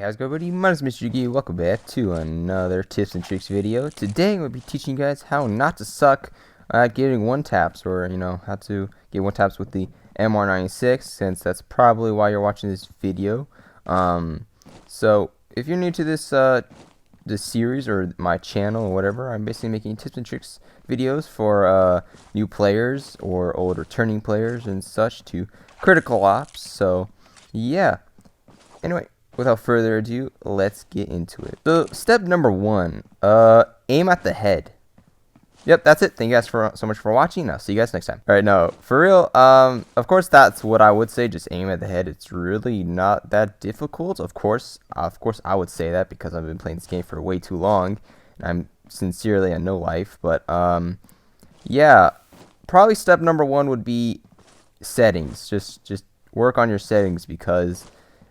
Hey, how's it going, everybody? My name is Mr. Yugi. Welcome back to another tips and tricks video. Today, I'm going to be teaching you guys how not to suck at getting one-taps, or, how to get one-taps with the MR96, since that's probably why you're watching this video. So, if you're new to this series, or my channel, or whatever, I'm basically making tips and tricks videos for new players, or old returning players, and such, to critical ops. So, yeah. Anyway, without further ado, let's get into it. So, step number 1, aim at the head. Yep, that's it. Thank you guys so much for watching. I'll see you guys next time. Alright, no, for real, of course, that's what I would say, just aim at the head. It's really not that difficult. Of course, I would say that because I've been playing this game for way too long, and I'm sincerely a no-life, but, yeah, probably step number 1 would be settings. Just work on your settings, because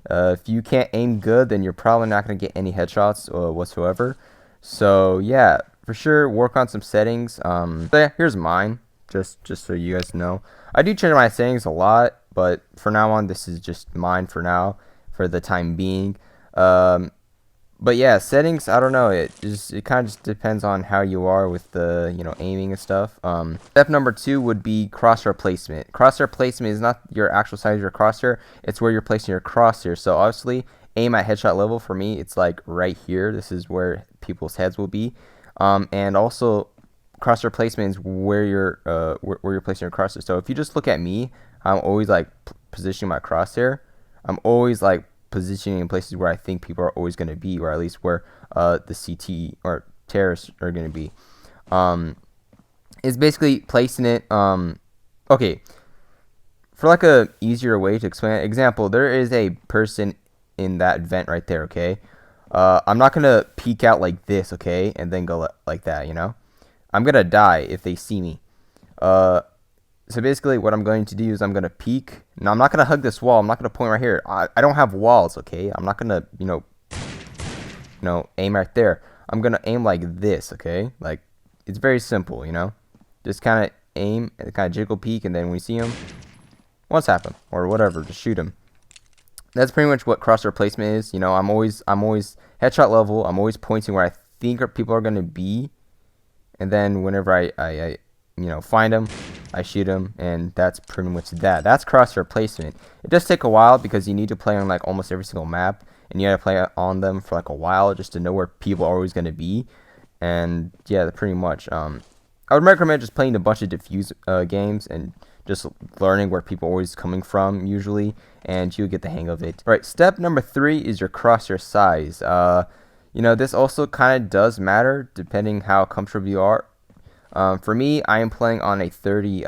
if you can't aim good, then you're probably not going to get any headshots whatsoever. So yeah, for sure, work on some settings. So yeah, here's mine, just so you guys know. I do change my settings a lot, but for now on, this is just mine for now, for the time being. But yeah, settings, I don't know, it kind of just depends on how you are with the, aiming and stuff. Step number 2 would be crosshair placement. Crosshair placement is not your actual size of your crosshair, it's where you're placing your crosshair. So obviously, aim at headshot level, for me, it's like right here. This is where people's heads will be. And also, crosshair placement is where you're placing your crosshair. So if you just look at me, I'm always like positioning my crosshair. I'm always like positioning in places where I think people are always going to be, or at least where the CT or terrorists are going to be. It's basically placing it. Okay, for like a easier way to explain it, example, there is a person in that vent right there. Okay, I'm not gonna peek out like this, okay, and then go like that. I'm gonna die if they see me. So basically, what I'm going to do is I'm going to peek. Now, I'm not going to hug this wall. I'm not going to point right here. I don't have walls, okay? I'm not going to, aim right there. I'm going to aim like this, okay? Like, it's very simple, Just kind of aim and kind of jiggle peek, and then when we see him, what's happened? Or whatever, just shoot him. That's pretty much what crosshair placement is. I'm always headshot level. I'm always pointing where I think people are going to be. And then whenever I find them, I shoot them, and that's pretty much that. That's crosshair placement. It does take a while because you need to play on like almost every single map, and you gotta play on them for like a while just to know where people are always gonna be. And yeah, pretty much. I would recommend just playing a bunch of diffuse games and just learning where people are always coming from usually, and you'll get the hang of it. All right, step number 3 is your crosshair size. This also kind of does matter depending how comfortable you are. For me, I am playing on a 30%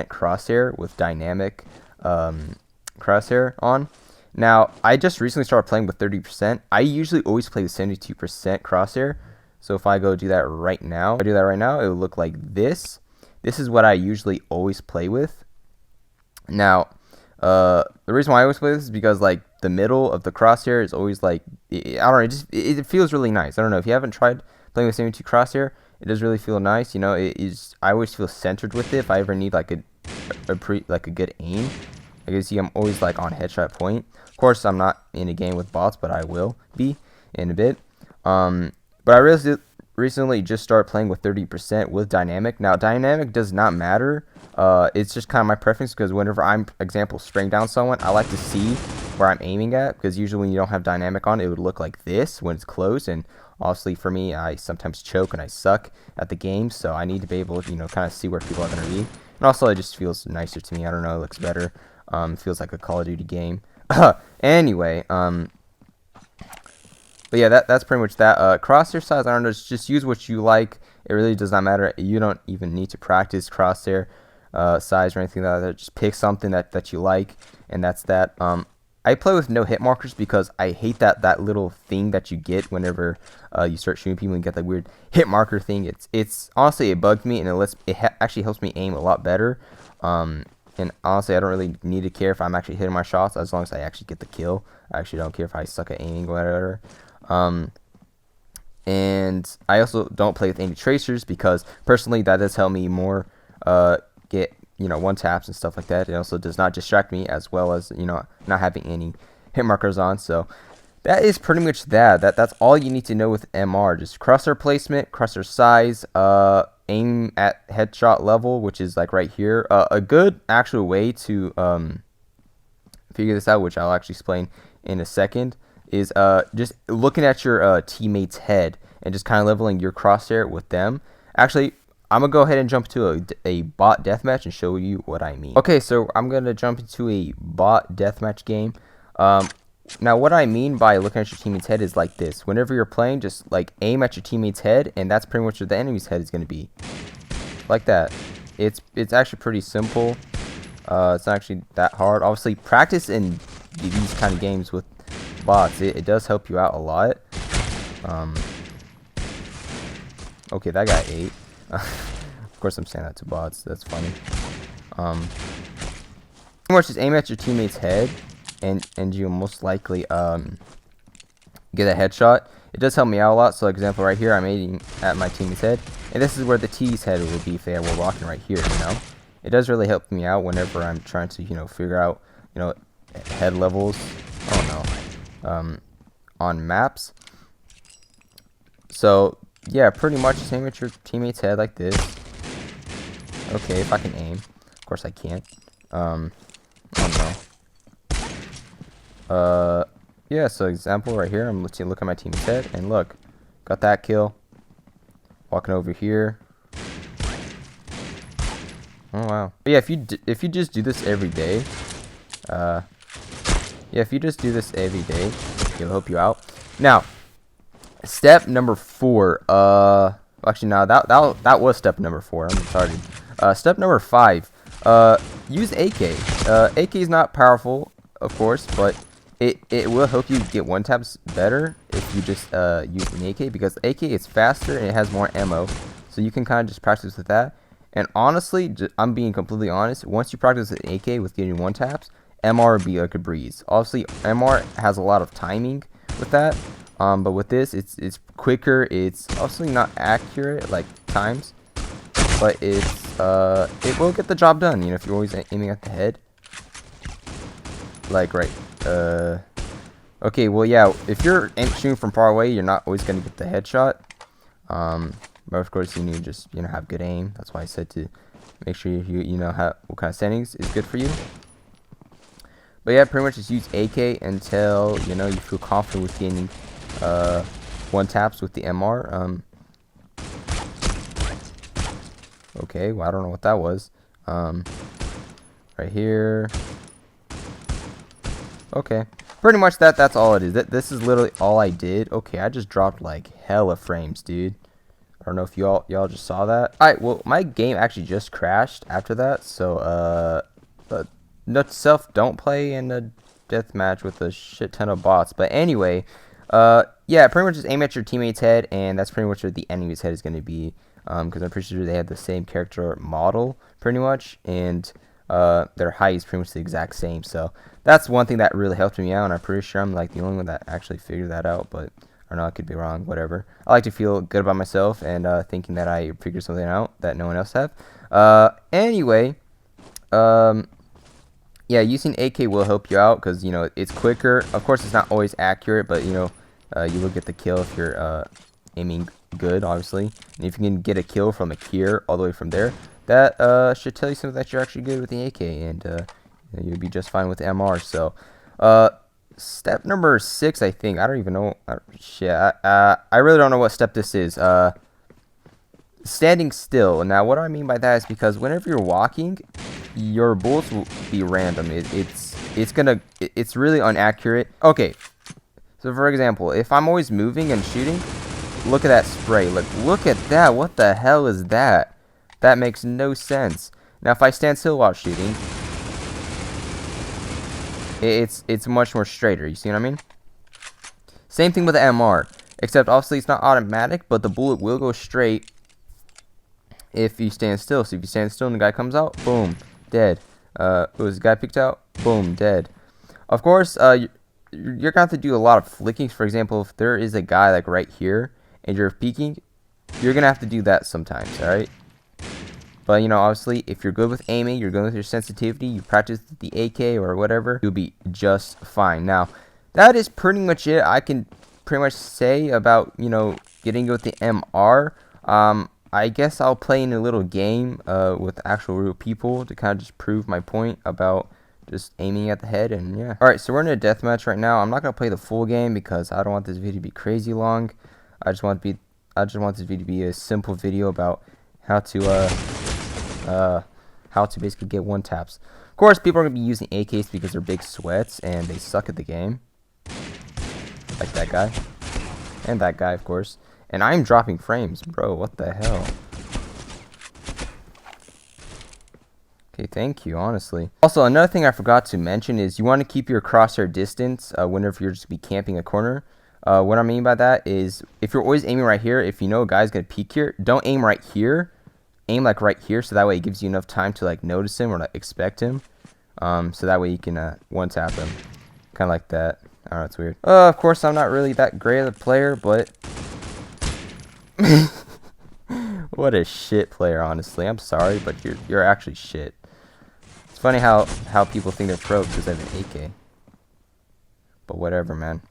crosshair with dynamic crosshair on. Now, I just recently started playing with 30%. I usually always play with 72% crosshair. So if I go do that right now, it will look like this. This is what I usually always play with. Now, the reason why I always play this is because like the middle of the crosshair is always like, I don't know, it feels really nice. I don't know, if you haven't tried playing with 72 crosshair, it does really feel nice. I always feel centered with it if I ever need like a good aim. Like you see, I'm always like on headshot point. Of course, I'm not in a game with bots, but I will be in a bit. But I recently just started playing with 30% with dynamic. Now, dynamic does not matter. It's just kind of my preference, because whenever I'm, example, spraying down someone, I like to see where I'm aiming at, because usually when you don't have dynamic on, it would look like this when it's close. And obviously, for me, I sometimes choke and I suck at the game, so I need to be able to, kind of see where people are going to be. And also, it just feels nicer to me. I don't know, it looks better. It feels like a Call of Duty game. Anyway, but yeah, that's pretty much that. Crosshair size, I don't know, just use what you like. It really does not matter. You don't even need to practice crosshair size or anything like that. Just pick something that you like, and that's that. I play with no hit markers because I hate that little thing that you get whenever you start shooting people and get that weird hit marker thing. It's honestly, it bugs me, and it actually helps me aim a lot better. And honestly, I don't really need to care if I'm actually hitting my shots, as long as I actually get the kill. I actually don't care if I suck at aiming or whatever. And I also don't play with any tracers, because personally that does help me more get one taps and stuff like that. It also does not distract me, as well as not having any hit markers on. So that is pretty much that's all you need to know with MR. Just crosshair placement, crosshair size, aim at headshot level, which is like right here. A good actual way to figure this out, which I'll actually explain in a second, is just looking at your teammate's head and just kind of leveling your crosshair with them. Actually, I'm gonna go ahead and jump to a bot deathmatch and show you what I mean. Okay, so I'm gonna jump into a bot deathmatch game. Now what I mean by looking at your teammate's head is like this. Whenever you're playing, just like aim at your teammate's head, and that's pretty much what the enemy's head is gonna be. Like that. It's actually pretty simple. It's not actually that hard. Obviously, practice in these kind of games with bots, it does help you out a lot. Okay, that guy ate. Of course, I'm saying that to bots. That's funny. Pretty much just aim at your teammate's head, and you'll most likely get a headshot. It does help me out a lot. So, example right here, I'm aiming at my teammate's head, and this is where the T's head would be if they were walking right here. You know, it does really help me out whenever I'm trying to figure out head levels. On maps. So yeah, pretty much just aim at your teammate's head like this. Okay, if I can aim. Of course I can't. I don't know. Yeah, so example right here, I'm looking at my teammate's head, and look, got that kill. Walking over here. Oh wow. But yeah, if you just do this every day, it'll help you out. Now, step number 4. Actually, no, that was step number 4. I'm retarded. Step number 5. Use AK. AK is not powerful, of course, but it will help you get one taps better if you just use an AK, because AK is faster and it has more ammo, so you can kind of just practice with that. And honestly, I'm being completely honest. Once you practice with AK with getting one taps, MR would be like a breeze. Obviously, MR has a lot of timing with that, but with this, it's quicker. It's obviously not accurate like times, but it will get the job done. If you're always aiming at the head, like right. Okay, well yeah, if you're shooting from far away, you're not always gonna get the headshot. But of course, you need to just have good aim. That's why I said to make sure you know what kind of settings is good for you. But yeah, pretty much just use AK until you feel confident with getting one taps with the MR. Okay, well I don't know what that was. Right here. Okay, pretty much that's all it is. This is literally all I did. Okay, I just dropped like hella frames, dude. I don't know if y'all just saw that. Alright, well my game actually just crashed after that, so note to self, don't play in a deathmatch with a shit ton of bots. But anyway, yeah, pretty much just aim at your teammate's head, and that's pretty much where the enemy's head is going to be, because I'm pretty sure they have the same character model, pretty much, and their height is pretty much the exact same. So that's one thing that really helped me out, and I'm pretty sure I'm like the only one that actually figured that out, but I don't know, I could be wrong, whatever. I like to feel good about myself and thinking that I figured something out that no one else have. Anyway, yeah, using AK will help you out because it's quicker. Of course, it's not always accurate, but you will get the kill if you're aiming good, obviously. And if you can get a kill from here all the way from there, that should tell you something that you're actually good with the AK, and you'll be just fine with MR. So, step number 6, I think. I don't even know. Shit, I really don't know what step this is. Standing still. Now, what I mean by that is because whenever you're walking, your bullets will be random. It's really inaccurate. Okay, so for example, if I'm always moving and shooting, look at that spray. Look at that. What the hell is that? That makes no sense. Now, if I stand still while shooting, it's much more straighter. You see what I mean? Same thing with the MR, except obviously it's not automatic, but the bullet will go straight if you stand still. So if you stand still and the guy comes out, boom, dead. Was the guy picked out? Boom, dead. Of course, you're gonna have to do a lot of flickings. For example, if there is a guy like right here and you're peeking, you're gonna have to do that sometimes. All right. But obviously, if you're good with aiming, you're good with your sensitivity, you practice the AK or whatever, you'll be just fine. Now, that is pretty much it. I can pretty much say about, you know, getting with the MR. I guess I'll play in a little game with actual real people to kind of just prove my point about just aiming at the head. And yeah. Alright, so we're in a deathmatch right now. I'm not gonna play the full game because I don't want this video to be crazy long. I just want this video to be a simple video about how to basically get one taps. Of course, people are gonna be using AKs because they're big sweats and they suck at the game. Like that guy. And that guy, of course. And I'm dropping frames, bro. What the hell? Okay, thank you, honestly. Also, another thing I forgot to mention is you want to keep your crosshair distance whenever you're just be camping a corner. What I mean by that is if you're always aiming right here, if you know a guy's going to peek here, don't aim right here. Aim like right here, so that way it gives you enough time to like notice him or like expect him. So that way you can one tap him. Kind of like that. I don't know, it's weird. Of course, I'm not really that great of a player, but... What a shit player, honestly. I'm sorry, but you're actually shit. It's funny how people think they're pro because they have an AK. But whatever, man.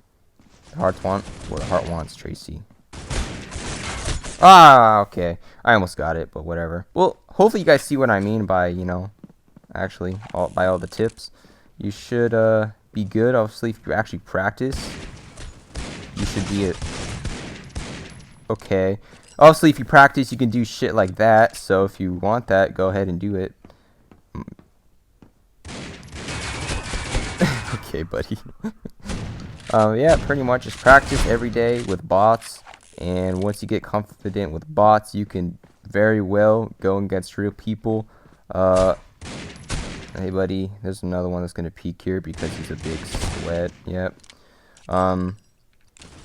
The hearts want what the heart wants, Tracy. Ah, okay. I almost got it, but whatever. Well, hopefully you guys see what I mean by, you know, actually, by all the tips. You should be good, obviously, if you actually practice. You should be okay. Obviously, if you practice, you can do shit like that. So if you want that, go ahead and do it. Okay, buddy. Yeah, pretty much just practice every day with bots. And once you get confident with bots, you can very well go against real people. Hey, buddy, there's another one that's going to peek here because he's a big sweat. Yep.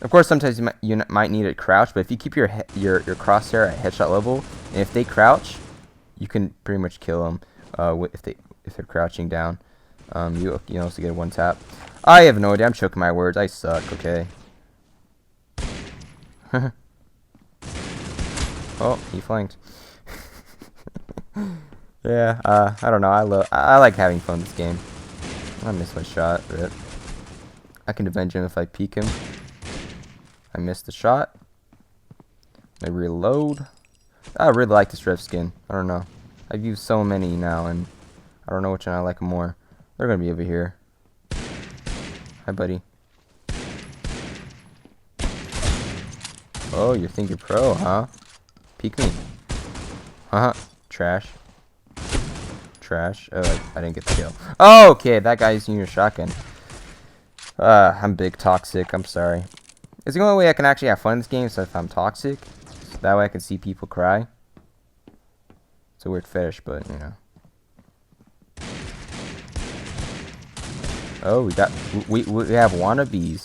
Of course, sometimes you might need to crouch, but if you keep your crosshair at headshot level, and if they crouch, you can pretty much kill them if they're crouching down. You also get one tap. I have no idea. I'm choking my words. I suck. Okay. Oh, he flanked. Yeah. I don't know. I like having fun with this game. I missed my shot. Rip. I can avenge him if I peek him. I missed the shot. I reload. I really like this Rev skin. I don't know. I've used so many now, and I don't know which one I like more. They're gonna be over here. Hi, buddy. Oh, you think you're pro, huh? Peek me. Trash. Trash. Oh, I didn't get the kill. Oh, okay, that guy's using your shotgun. I'm big toxic. I'm sorry. It's the only way I can actually have fun in this game, so if I'm toxic, so that way I can see people cry. It's a weird fetish, but, you know. Oh, we have wannabes.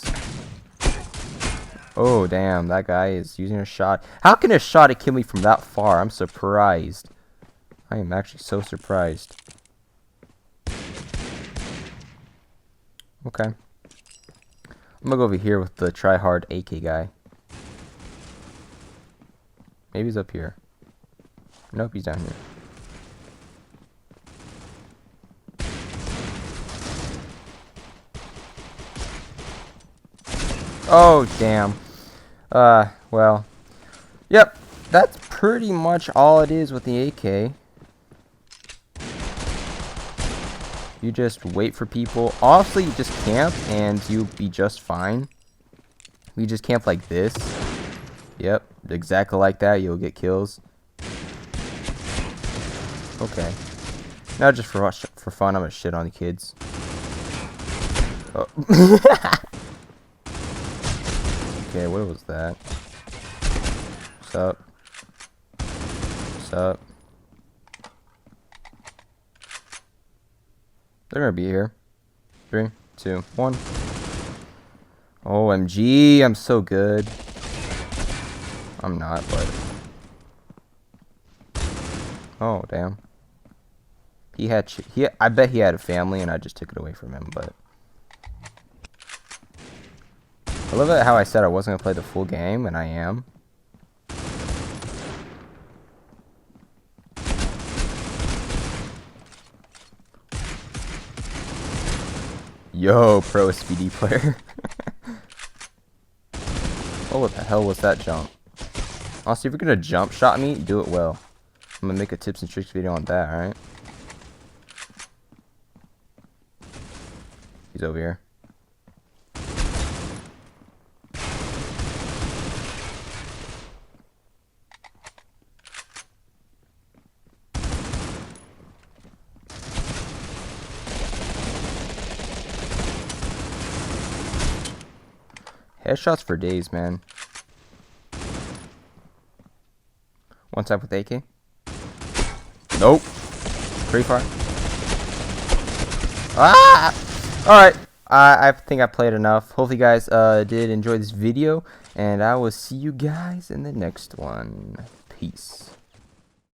Oh, damn, that guy is using a shot. How can a shot kill me from that far? I'm surprised. I am actually so surprised. Okay. I'm gonna go over here with the try-hard AK guy. Maybe he's up here. Nope, he's down here. Oh, damn. Well. Yep, that's pretty much all it is with the AK. You just wait for people. Honestly, you just camp and you'll be just fine. You just camp like this. Yep, exactly like that. You'll get kills. Okay. Now just for fun, I'm gonna shit on the kids. Oh. Okay, what was that? What's up? What's up? They're gonna be here. 3, 2, 1. OMG, I'm so good. I'm not, but... Oh, damn. I bet he had a family and I just took it away from him, but... I love it how I said I wasn't gonna play the full game, and I am. Yo, pro SPD player. Oh, what the hell was that jump? Honestly, if you're gonna jump shot me, do it well. I'm gonna make a tips and tricks video on that, alright? He's over here. Headshots for days, man. One tap with AK. Nope. Pretty far. Ah! Alright. I think I played enough. Hopefully you guys did enjoy this video. And I will see you guys in the next one. Peace.